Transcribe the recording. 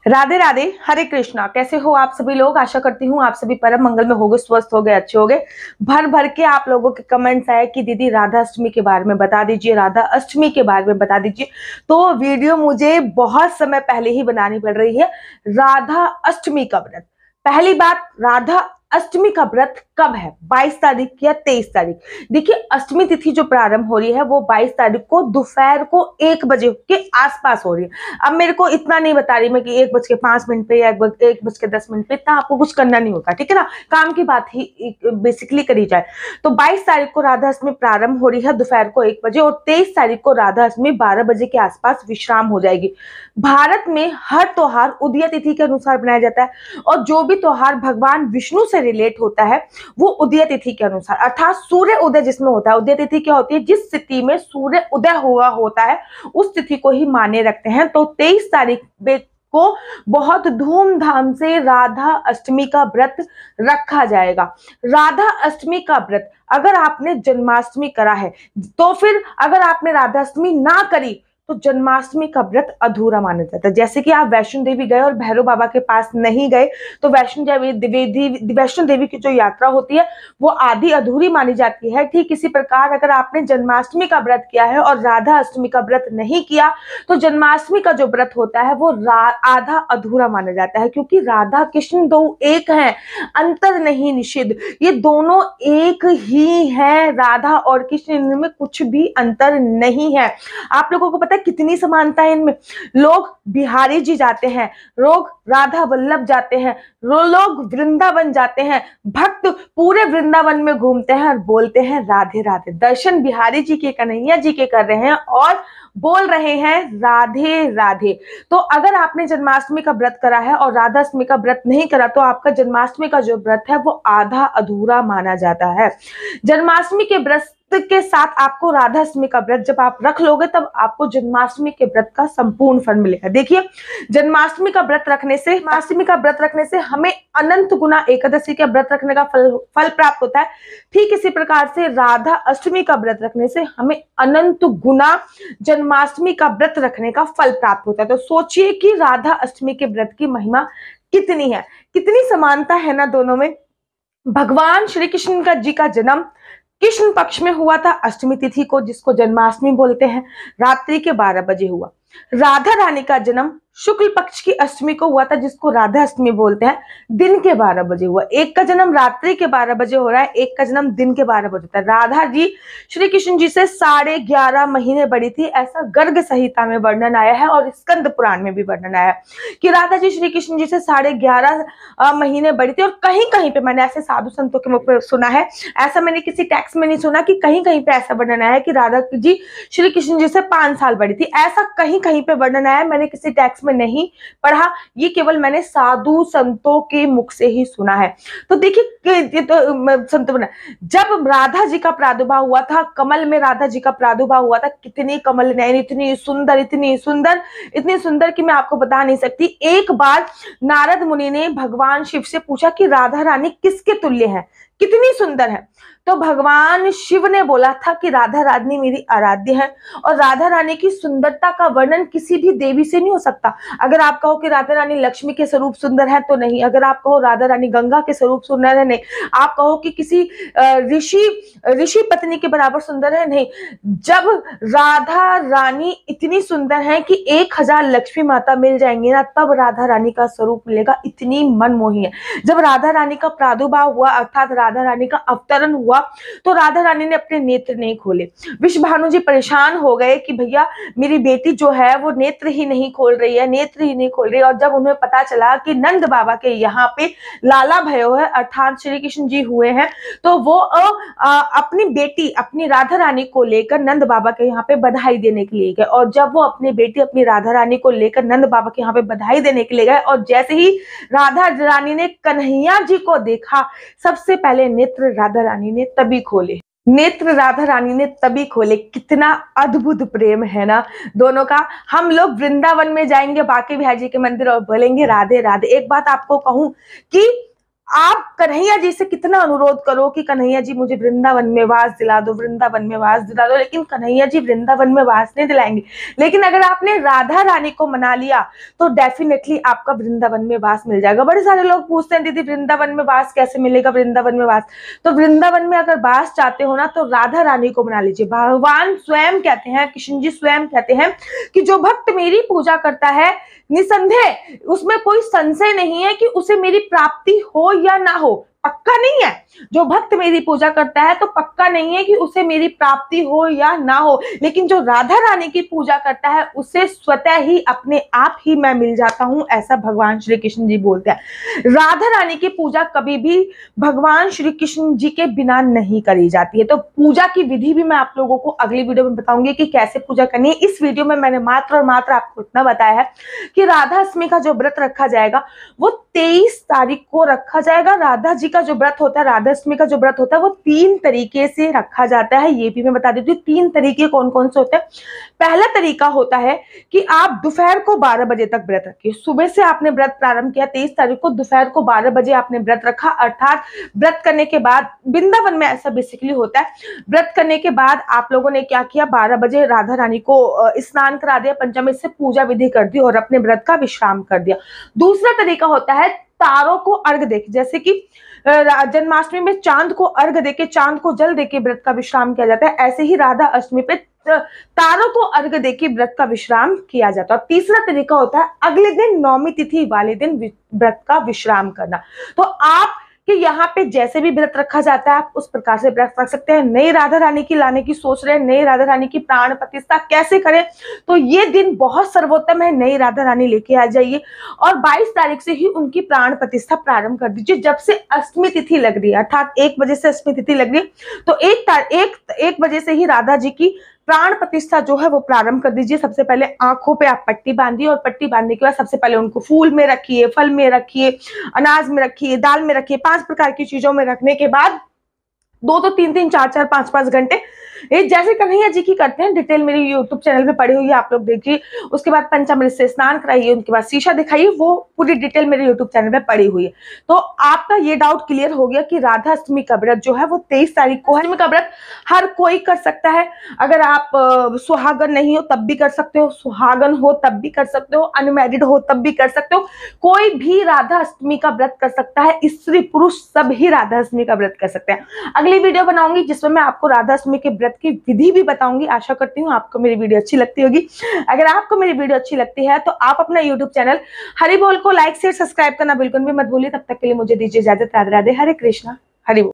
राधे राधे, हरे कृष्णा। कैसे हो आप सभी लोग? आशा करती हूँ आप सभी परम मंगल में होगे, स्वस्थ होगे, अच्छे होगे। भर भर के आप लोगों के कमेंट्स आए कि दीदी राधा अष्टमी के बारे में बता दीजिए, राधा अष्टमी के बारे में बता दीजिए। तो वीडियो मुझे बहुत समय पहले ही बनानी पड़ रही है। राधा अष्टमी का व्रत, पहली बात, राधा अष्टमी का व्रत कब है? 22 तारीख या 23 तारीख। देखिए, अष्टमी तिथि जो प्रारंभ हो रही है वो 22 तारीख को दोपहर को 1 बजे के आसपास हो रही है। अब मेरे को इतना नहीं बता रही मैं कि 1:05 पे या 1:10 पे, इतना आपको कुछ करना नहीं होता, ठीक है ना। काम की बात ही बेसिकली करी जाए तो 22 तारीख को राधा अष्टमी प्रारंभ हो रही है दोपहर को 1 बजे, और 23 तारीख को राधा अष्टमी 12 बजे के आसपास विश्राम हो जाएगी। भारत में हर त्योहार उदय तिथि के अनुसार बनाया जाता है, और जो भी त्योहार भगवान विष्णु से रिलेट होता है वो उदय तिथि के अनुसार, अर्थात सूर्य उदय जिसमें होता है। उदय तिथि क्या होती है? जिस तिथि में सूर्य उदय हुआ होता है उस तिथि को ही माने रखते हैं। तो 23 तारीख को बहुत धूमधाम से राधा अष्टमी का व्रत रखा जाएगा। राधा अष्टमी का व्रत अगर आपने जन्माष्टमी करा है, तो फिर अगर आपने राधा अष्टमी ना करी तो जन्माष्टमी का व्रत अधूरा माना जाता है। जैसे कि आप वैष्णो देवी गए और भैरव बाबा के पास नहीं गए तो वैष्णो देवी की जो यात्रा होती है वो आधी अधूरी मानी जाती है। ठीक इसी प्रकार अगर आपने जन्माष्टमी का व्रत किया है और राधा अष्टमी का व्रत नहीं किया तो जन्माष्टमी का जो व्रत होता है वो आधा अधूरा माना जाता है, क्योंकि राधा कृष्ण दो एक हैं, अंतर नहीं निषिद्ध, ये दोनों एक ही हैं। राधा और कृष्ण, इनमें कुछ भी अंतर नहीं है। आप लोगों को पता है कितनी समानता है इनमें। लोग बिहारी जी जाते हैं, लोग राधा वल्लभ जाते हैं, लोग वृंदावन जाते हैं, भक्त पूरे वृंदावन में घूमते हैं और बोलते हैं राधे राधे। दर्शन बिहारी जी के, कन्हैया जी के कर रहे हैं और बोल रहे हैं राधे राधे। तो अगर आपने जन्माष्टमी का व्रत करा है और राधा अष्टमी का व्रत नहीं करा तो आपका जन्माष्टमी का जो व्रत है वो आधा अधूरा माना जाता है। जन्माष्टमी के व्रत के साथ आपको राधा अष्टमी का व्रत जब आप रख लोगे तब आपको जन्माष्टमी के व्रत का संपूर्ण फल मिलेगा। देखिए, जन्माष्टमी का व्रत रखने से हमें अनंत गुना एकादशी के व्रत रखने का फल प्राप्त होता है। ठीक इसी प्रकार से राधा अष्टमी का व्रत रखने से हमें अनंत गुना जन्माष्टमी का व्रत रखने का फल प्राप्त होता है। तो सोचिए कि राधा अष्टमी के व्रत की महिमा कितनी है, कितनी समानता है ना दोनों में। भगवान श्री कृष्ण का जी का जन्म कृष्ण पक्ष में हुआ था अष्टमी तिथि को, जिसको जन्माष्टमी बोलते हैं, रात्रि के 12 बजे हुआ। राधा रानी का जन्म शुक्ल पक्ष की अष्टमी को हुआ था, जिसको राधा अष्टमी बोलते हैं, दिन के 12 बजे हुआ। एक का जन्म रात्रि के 12 बजे हो रहा है, एक का जन्म दिन के 12 बजे होता है। राधा जी श्री कृष्ण जी से 11.5 महीने बड़ी थी, ऐसा गर्ग संहिता में वर्णन आया है और स्कंद पुराण में भी वर्णन आया है कि राधा जी श्री कृष्ण जी से 11.5 महीने बड़ी थी। और कहीं कहीं पे मैंने ऐसे साधु संतों के मुख पे सुना है, ऐसा मैंने किसी टेक्स्ट में नहीं सुना कि कहीं कहीं पे ऐसा वर्णन आया है कि राधा जी श्री कृष्ण जी से 5 साल बड़ी थी। ऐसा कहीं कहीं पे वर्णन आया, मैंने किसी टेक्स्ट में नहीं पढ़ा, ये केवल मैंने साधु संतों के मुख से ही सुना है। तो देखिए, ये तो संत बना, जब राधा जी का प्रादुर्भाव हुआ था, कमल में राधा जी का प्रादुर्भाव हुआ था, कितनी कमल नयन, इतनी सुंदर, इतनी सुंदर, इतनी सुंदर कि मैं आपको बता नहीं सकती। एक बार नारद मुनि ने भगवान शिव से पूछा कि राधा रानी किसके तुल्य है, कितनी सुंदर है। तो भगवान शिव ने बोला था कि राधा रानी मेरी आराध्य है, और राधा रानी की सुंदरता का वर्णन किसी भी देवी से नहीं हो सकता। अगर आप कहो कि राधा रानी लक्ष्मी के स्वरूप सुंदर है तो नहीं, अगर आप कहो राधा रानी गंगा के स्वरूप सुंदर है नहीं, आप कहो कि किसी ऋषि पत्नी के बराबर सुंदर है नहीं। जब राधा रानी इतनी सुंदर है कि 1000 लक्ष्मी माता मिल जाएंगी ना, तब राधा रानी का स्वरूप मिलेगा, इतनी मनमोही है। जब राधा रानी का प्रादुर्भाव हुआ, अर्थात राधा रानी का अवतरण हुआ, तो राधा रानी ने अपने नेत्र नहीं खोले। विश्वभानु जी परेशान हो गए कि भैया मेरी बेटी जो है वो नेत्र ही नहीं खोल रही है, नेत्र ही नहीं खोल रही है। और जब उन्हें पता चला कि नंद बाबा के यहाँ पे लाला भयो है, अर्थात श्री कृष्ण जी हुए हैं, तो वो अपनी बेटी, अपनी राधा रानी को लेकर नंद बाबा के यहाँ पे बधाई देने के लिए गए। और जब वो अपनी बेटी, अपनी राधा रानी को लेकर नंद बाबा के यहाँ पे बधाई देने के लिए गए, और जैसे ही राधा रानी ने कन्हैया जी को देखा, सबसे पहले नेत्र राधा रानी ने तभी खोले, नेत्र राधा रानी ने तभी खोले। कितना अद्भुत प्रेम है ना दोनों का। हम लोग वृंदावन में जाएंगे बांके बिहारी जी के मंदिर और बोलेंगे राधे राधे। एक बात आपको कहूं कि आप कन्हैया जी से कितना अनुरोध करो कि कन्हैया जी मुझे वृंदावन में वास दिला दो, वृंदावन में वास दिला दो, लेकिन कन्हैया जी वृंदावन में वास नहीं दिलाएंगे। लेकिन अगर आपने राधा रानी को मना लिया तो डेफिनेटली आपका वृंदावन में वास मिल जाएगा। बड़े सारे लोग पूछते हैं दीदी वृंदावन में वास कैसे मिलेगा, वृंदावन में वास। तो वृंदावन में अगर वास चाहते हो ना तो राधा रानी को मना लीजिए। भगवान स्वयं कहते हैं, कृष्ण जी स्वयं कहते हैं कि जो भक्त मेरी पूजा करता है निसंदेह उसमें कोई संशय नहीं है कि उसे मेरी प्राप्ति हो या ना हो, पक्का नहीं है। जो भक्त मेरी पूजा करता है तो पक्का नहीं है कि उसे मेरी प्राप्ति हो या ना हो, लेकिन जो राधा रानी की पूजा करता है उसे स्वतः ही अपने आप ही मैं मिल जाता हूं, ऐसा भगवान श्री कृष्ण जी बोलते हैं। राधा रानी की पूजा कभी भी भगवान श्री कृष्ण जी के बिना नहीं करी जाती है। तो पूजा की विधि भी मैं आप लोगों को अगली वीडियो में बताऊंगी कि कैसे पूजा करनी है। इस वीडियो में मैंने मात्र और मात्र आपको इतना बताया है कि राधा अष्टमी का जो व्रत रखा जाएगा वो 23 तारीख को रखा जाएगा। राधा जी का जो व्रत होता है, राधा अष्टमी का जो व्रत होता है वो 3 तरीके से रखा जाता है। ये भी मैं बता देती हूँ 3 तरीके कौन कौन से होते हैं। पहला तरीका होता है कि आप दोपहर को 12 बजे तक व्रत रखिए। सुबह से आपने व्रत प्रारंभ किया 23 तारीख को, दोपहर को 12 बजे आपने व्रत रखा, अर्थात व्रत करने के बाद वृंदावन में ऐसा बेसिकली होता है। व्रत करने के बाद आप लोगों ने क्या किया, 12 बजे राधा रानी को स्नान करा दिया, पंचामृत से पूजा विधि कर दी और अपने व्रत का विश्राम कर दिया। दूसरा तरीका होता है तारों को अर्घ देके, जैसे कि जन्माष्टमी में चांद को अर्घ देके, चांद को जल देके व्रत का विश्राम किया जाता है, ऐसे ही राधा अष्टमी पे तारों को अर्घ देके व्रत का विश्राम किया जाता है। और तीसरा तरीका होता है अगले दिन नौमी तिथि वाले दिन व्रत का विश्राम करना। तो आप कि यहाँ पे जैसे भी व्रत रखा जाता है आप उस प्रकार से व्रत रख सकते हैं। नई राधा रानी की लाने की सोच रहे हैं, नई राधा रानी की प्राण प्रतिष्ठा कैसे करें, तो ये दिन बहुत सर्वोत्तम है। नई राधा रानी लेके आ जाइए और 22 तारीख से ही उनकी प्राण प्रतिष्ठा प्रारंभ कर दीजिए। जब से अष्टमी तिथि लग रही है, अर्थात 1 बजे से अष्टमी तिथि लग रही है, तो 1 बजे से ही राधा जी की प्राण प्रतिष्ठा जो है वो प्रारंभ कर दीजिए। सबसे पहले आंखों पे आप पट्टी बांधिए और पट्टी बांधने के बाद सबसे पहले उनको फूल में रखिए, फल में रखिए, अनाज में रखिए, दाल में रखिए, 5 प्रकार की चीजों में रखने के बाद 2-2, 3-3, 4-4, 5-5 घंटे ये जैसे कन्हैया जी की करते हैं, डिटेल मेरी यूट्यूब चैनल पे पड़ी हुई है, आप लोग देखिए। उसके बाद पंचामृत से स्नान कराइए, उनके बाद शीशा दिखाइए, वो पूरी डिटेल मेरे यूट्यूब चैनल पे पड़ी हुई है। तो आपका ये डाउट क्लियर हो गया कि राधा अष्टमी का व्रत जो है वो 23 तारीख को है। अष्टमी का व्रत हर कोई कर सकता है। अगर आप सुहागन नहीं हो तब भी कर सकते हो, सुहागन हो तब भी कर सकते हो, अनमैरिड हो तब भी कर सकते हो, कोई भी राधा अष्टमी का व्रत कर सकता है। स्त्री पुरुष सब ही राधा अष्टमी का व्रत कर सकते हैं। अगली वीडियो बनाऊंगी जिसमें मैं आपको राधा अष्टमी के व्रत की विधि भी बताऊंगी। आशा करती हूँ आपको मेरी वीडियो अच्छी लगती होगी। अगर आपको मेरी वीडियो अच्छी लगती है तो आप अपना यूट्यूब चैनल हरि बोल को लाइक शेयर सब्सक्राइब करना बिल्कुल भी मत भूलिए। तब तक के लिए मुझे दीजिए इजाजत। राधे राधे, हरे कृष्णा, हरि बोल।